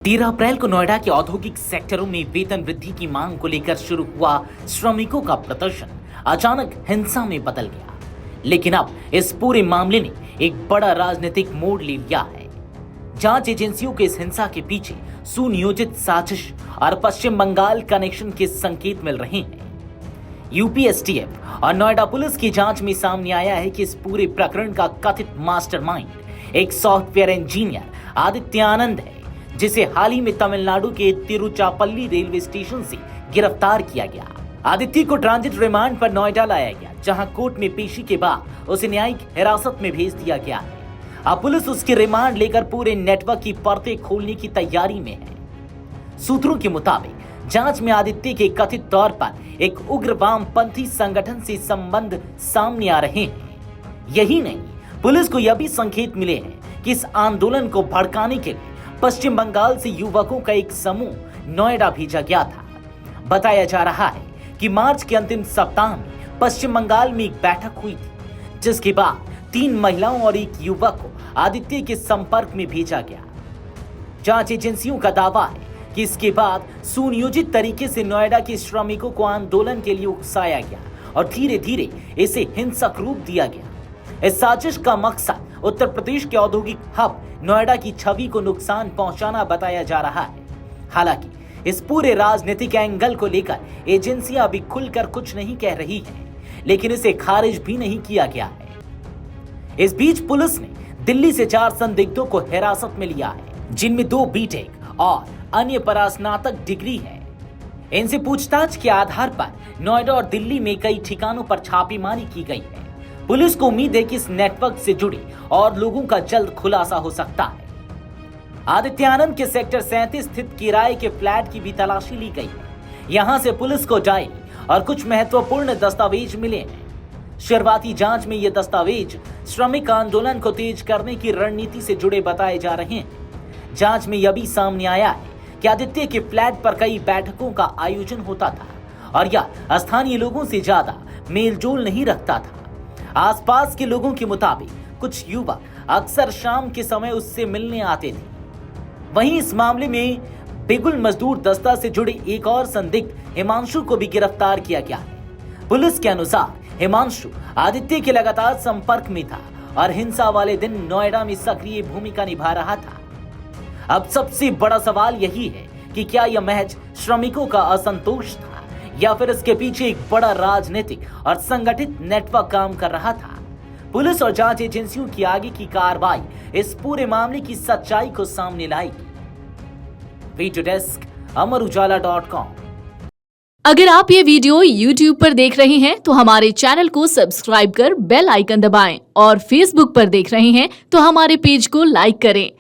13 अप्रैल को नोएडा के औद्योगिक सेक्टरों में वेतन वृद्धि की मांग को लेकर शुरू हुआ श्रमिकों का प्रदर्शन अचानक हिंसा में बदल गया। लेकिन अब इस पूरे मामले ने एक बड़ा राजनीतिक मोड़ ले लिया है। जांच एजेंसियों के इस हिंसा के पीछे सुनियोजित साजिश और पश्चिम बंगाल कनेक्शन के संकेत मिल रहे हैं। यूपी एसटीएफ और नोएडा पुलिस की जांच में सामने आया है कि इस पूरे प्रकरण का कथित मास्टरमाइंड एक सॉफ्टवेयर इंजीनियर आदित्य आनंद है, जिसे हाल ही में तमिलनाडु के तिरुचापल्ली रेलवे स्टेशन से गिरफ्तार किया गया। आदित्य को ट्रांजिट रिमांड पर नोएडा लाया गया, जहां कोर्ट में पेशी के बाद उसे न्यायिक हिरासत में भेज दिया गया है। अब पुलिस उसकी रिमांड लेकर पूरे नेटवर्क की परतें खोलने की तैयारी में है। सूत्रों के मुताबिक जांच में आदित्य के कथित तौर पर एक उग्र वामपंथी संगठन से संबंध सामने आ रहे हैं। यही नहीं, पुलिस को यह भी संकेत मिले हैं कि इस आंदोलन को भड़काने के लिए पश्चिम बंगाल से युवकों का एक समूह नोएडा भेजा गया था। बताया जा रहा है कि मार्च के अंतिम सप्ताह में पश्चिम बंगाल में एक बैठक हुई थी, जिसके बाद 3 महिलाओं और एक युवक को आदित्य के संपर्क में भेजा गया। जांच एजेंसियों का दावा है कि इसके बाद सुनियोजित तरीके से नोएडा के श्रमिकों को आंदोलन के लिए उकसाया गया और धीरे धीरे इसे हिंसक रूप दिया गया। इस साजिश का मकसद उत्तर प्रदेश के औद्योगिक हब नोएडा की छवि को नुकसान पहुंचाना बताया जा रहा है। हालांकि इस पूरे राजनीतिक एंगल को लेकर एजेंसियां अभी खुलकर कुछ नहीं कह रही हैं, लेकिन इसे खारिज भी नहीं किया गया है। इस बीच पुलिस ने दिल्ली से 4 संदिग्धों को हिरासत में लिया है, जिनमें 2 बीटेक और अन्य परास्नातक डिग्री है। इनसे पूछताछ के आधार पर नोएडा और दिल्ली में कई ठिकानों पर छापेमारी की गई है। पुलिस को उम्मीद है कि इस नेटवर्क से जुड़े और लोगों का जल्द खुलासा हो सकता है। आदित्य आनंद के सेक्टर 37 स्थित किराए के फ्लैट की भी तलाशी ली गई है। यहां से पुलिस को डायरी और कुछ महत्वपूर्ण दस्तावेज मिले हैं। शुरुआती जांच में ये दस्तावेज श्रमिक आंदोलन को तेज करने की रणनीति से जुड़े बताए जा रहे हैं। जांच में यह भी सामने आया है कि आदित्य के फ्लैट पर कई बैठकों का आयोजन होता था और यह स्थानीय लोगों से ज्यादा मेलजोल नहीं रखता था। आसपास के लोगों के मुताबिक कुछ युवक अक्सर शाम के समय उससे मिलने आते थे। वहीं इस मामले में बिगुल मजदूर दस्ता से जुड़े एक और संदिग्ध हिमांशु को भी गिरफ्तार किया गया है। पुलिस के अनुसार हिमांशु आदित्य के लगातार संपर्क में था और हिंसा वाले दिन नोएडा में सक्रिय भूमिका निभा रहा था। अब सबसे बड़ा सवाल यही है कि क्या यह महज श्रमिकों का असंतोष था या फिर इसके पीछे एक बड़ा राजनीतिक और संगठित नेटवर्क काम कर रहा था। पुलिस और जांच एजेंसियों की आगे की कार्रवाई इस पूरे मामले की सच्चाई को सामने लाएगी। Video desk Amar Ujala dot com. अगर आप ये वीडियो YouTube पर देख रहे हैं तो हमारे चैनल को सब्सक्राइब कर बेल आइकन दबाएं और Facebook पर देख रहे हैं तो हमारे पेज को लाइक करें।